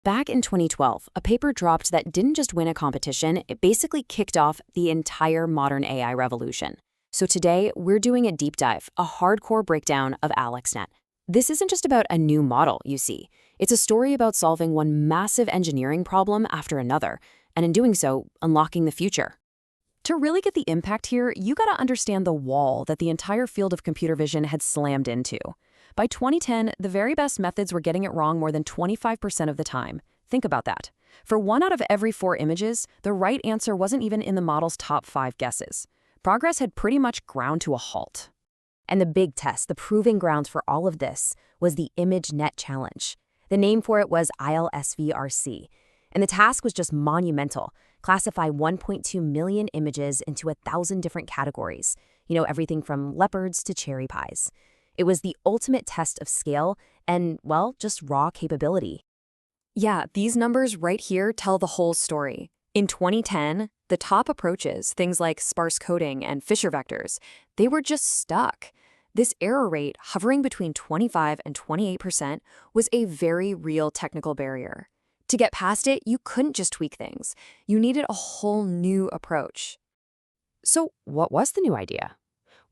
Back in 2012, a paper dropped that didn't just win a competition, it basically kicked off the entire modern AI revolution. So today, we're doing a deep dive, a hardcore breakdown of AlexNet. This isn't just about a new model, you see. It's a story about solving one massive engineering problem after another, and in doing so, unlocking the future. To really get the impact here, you gotta understand the wall that the entire field of computer vision had slammed into. By 2010, the very best methods were getting it wrong more than 25% of the time. Think about that. For 1 out of every 4 images, the right answer wasn't even in the model's top 5 guesses. Progress had pretty much ground to a halt. And the big test, the proving grounds for all of this, was the AlexNet Challenge. The name for it was ILSVRC. And the task was just monumental. Classify 1.2 million images into 1,000 different categories. Everything from leopards to cherry pies. It was the ultimate test of scale and, well, just raw capability. Yeah, these numbers right here tell the whole story. In 2010, the top approaches, things like sparse coding and Fisher vectors, they were just stuck. This error rate, hovering between 25 and 28%, was a very real technical barrier. To get past it, you couldn't just tweak things. You needed a whole new approach. So what was the new idea?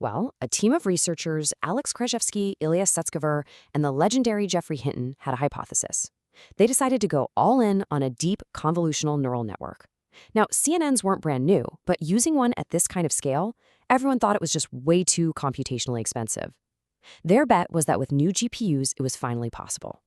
Well, a team of researchers, Alex Krzyzewski, Ilya Sutskever, and the legendary Geoffrey Hinton had a hypothesis. They decided to go all in on a deep convolutional neural network. Now, CNNs weren't brand new, but using one at this kind of scale, everyone thought it was just way too computationally expensive. Their bet was that with new GPUs, it was finally possible.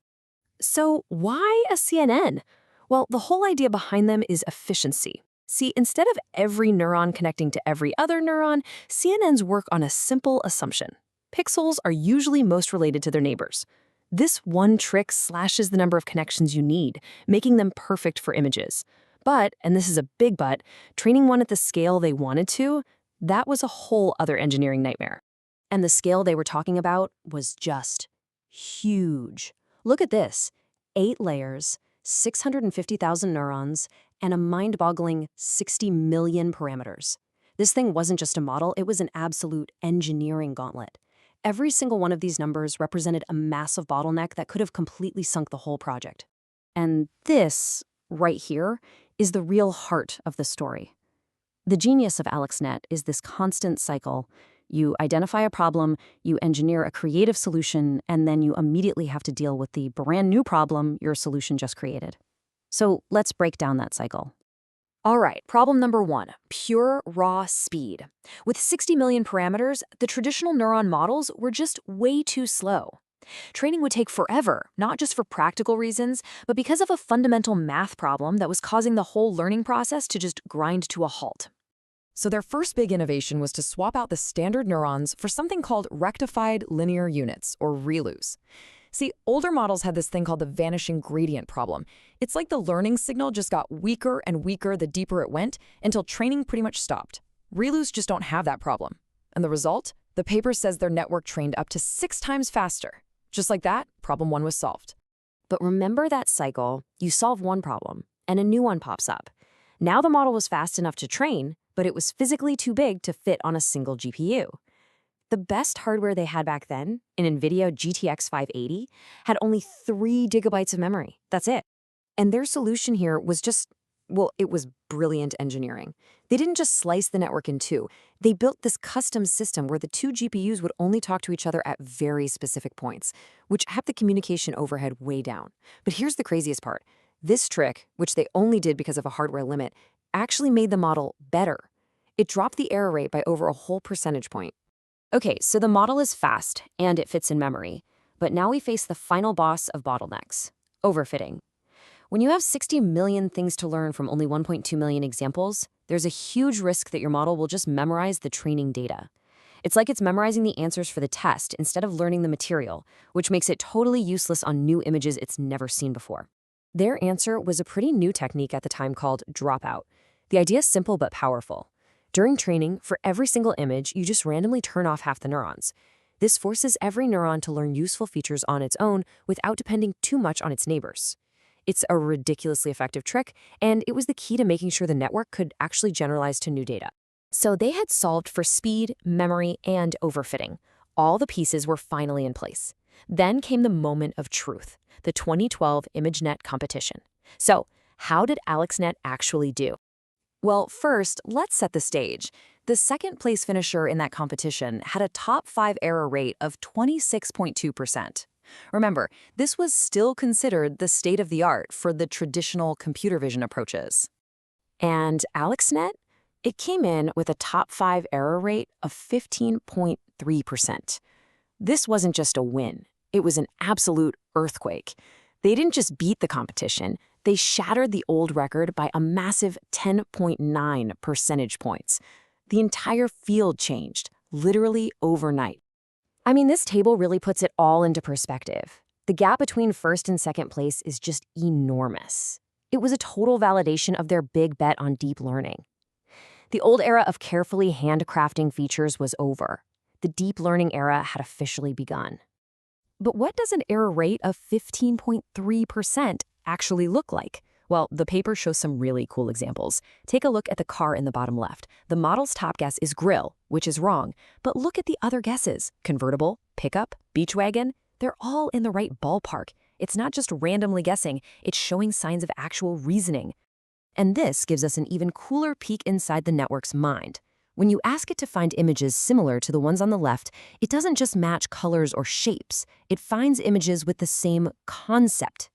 So why a CNN? Well, the whole idea behind them is efficiency. See, instead of every neuron connecting to every other neuron, CNNs work on a simple assumption. Pixels are usually most related to their neighbors. This one trick slashes the number of connections you need, making them perfect for images. But, and this is a big but, training one at the scale they wanted to, that was a whole other engineering nightmare. And the scale they were talking about was just huge. Look at this, 8 layers, 650,000 neurons, and a mind-boggling 60 million parameters. This thing wasn't just a model, it was an absolute engineering gauntlet. Every single one of these numbers represented a massive bottleneck that could have completely sunk the whole project. And this, right here, is the real heart of the story. The genius of AlexNet is this constant cycle. You identify a problem, you engineer a creative solution, and then you immediately have to deal with the brand new problem your solution just created. So let's break down that cycle. All right, problem number 1, pure raw speed. With 60 million parameters, the traditional neuron models were just way too slow. Training would take forever, not just for practical reasons, but because of a fundamental math problem that was causing the whole learning process to just grind to a halt. So their first big innovation was to swap out the standard neurons for something called rectified linear units, or ReLUs. See, older models had this thing called the vanishing gradient problem. It's like the learning signal just got weaker and weaker the deeper it went until training pretty much stopped. ReLUs just don't have that problem. And the result? The paper says their network trained up to 6 times faster. Just like that, problem 1 was solved. But remember that cycle, you solve one problem, and a new one pops up. Now the model was fast enough to train, but it was physically too big to fit on a single GPU. The best hardware they had back then, an NVIDIA GTX 580, had only 3 gigabytes of memory. That's it. And their solution here was just, well, it was brilliant engineering. They didn't just slice the network in 2. They built this custom system where the 2 GPUs would only talk to each other at very specific points, which kept the communication overhead way down. But here's the craziest part. This trick, which they only did because of a hardware limit, actually made the model better. It dropped the error rate by over a whole percentage point. Okay, so the model is fast, and it fits in memory. But now we face the final boss of bottlenecks, overfitting. When you have 60 million things to learn from only 1.2 million examples, there's a huge risk that your model will just memorize the training data. It's like it's memorizing the answers for the test instead of learning the material, which makes it totally useless on new images it's never seen before. Their answer was a pretty new technique at the time called dropout. The idea is simple but powerful. During training, for every single image, you just randomly turn off half the neurons. This forces every neuron to learn useful features on its own without depending too much on its neighbors. It's a ridiculously effective trick, and it was the key to making sure the network could actually generalize to new data. So they had solved for speed, memory, and overfitting. All the pieces were finally in place. Then came the moment of truth, the 2012 AlexNet competition. So, how did AlexNet actually do? Well, first, let's set the stage. The second place finisher in that competition had a top 5 error rate of 26.2%. Remember, this was still considered the state of the art for the traditional computer vision approaches. And AlexNet? It came in with a top 5 error rate of 15.3%. This wasn't just a win, it was an absolute earthquake. They didn't just beat the competition, they shattered the old record by a massive 10.9 percentage points. The entire field changed, literally overnight. I mean, this table really puts it all into perspective. The gap between first and second place is just enormous. It was a total validation of their big bet on deep learning. The old era of carefully handcrafting features was over. The deep learning era had officially begun. But what does an error rate of 15.3% actually look like? Well, the paper shows some really cool examples. Take a look at the car in the bottom left. The model's top guess is grill, which is wrong. But look at the other guesses. Convertible, pickup, beach wagon. They're all in the right ballpark. It's not just randomly guessing, it's showing signs of actual reasoning. And this gives us an even cooler peek inside the network's mind. When you ask it to find images similar to the ones on the left, it doesn't just match colors or shapes. It finds images with the same concept.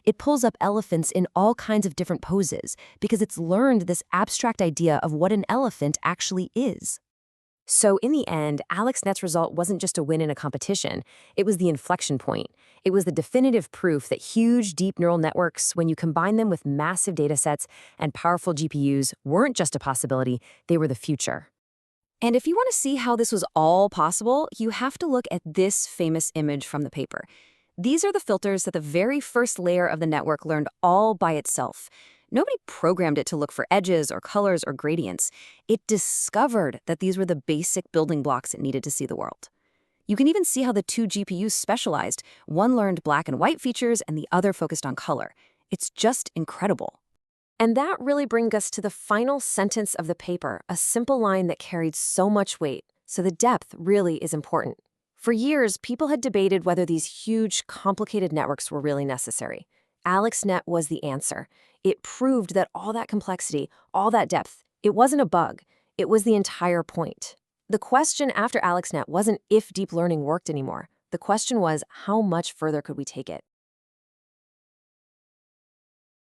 It pulls up elephants in all kinds of different poses because it's learned this abstract idea of what an elephant actually is. So in the end, AlexNet's result wasn't just a win in a competition. It was the inflection point. It was the definitive proof that huge, deep neural networks, when you combine them with massive datasets and powerful GPUs, weren't just a possibility, they were the future. And if you want to see how this was all possible, you have to look at this famous image from the paper. These are the filters that the very first layer of the network learned all by itself. Nobody programmed it to look for edges or colors or gradients. It discovered that these were the basic building blocks it needed to see the world. You can even see how the two GPUs specialized. One learned black and white features and the other focused on color. It's just incredible. And that really brings us to the final sentence of the paper, a simple line that carried so much weight. So the depth really is important. For years, people had debated whether these huge, complicated networks were really necessary. AlexNet was the answer. It proved that all that complexity, all that depth, it wasn't a bug. It was the entire point. The question after AlexNet wasn't if deep learning worked anymore. The question was, how much further could we take it?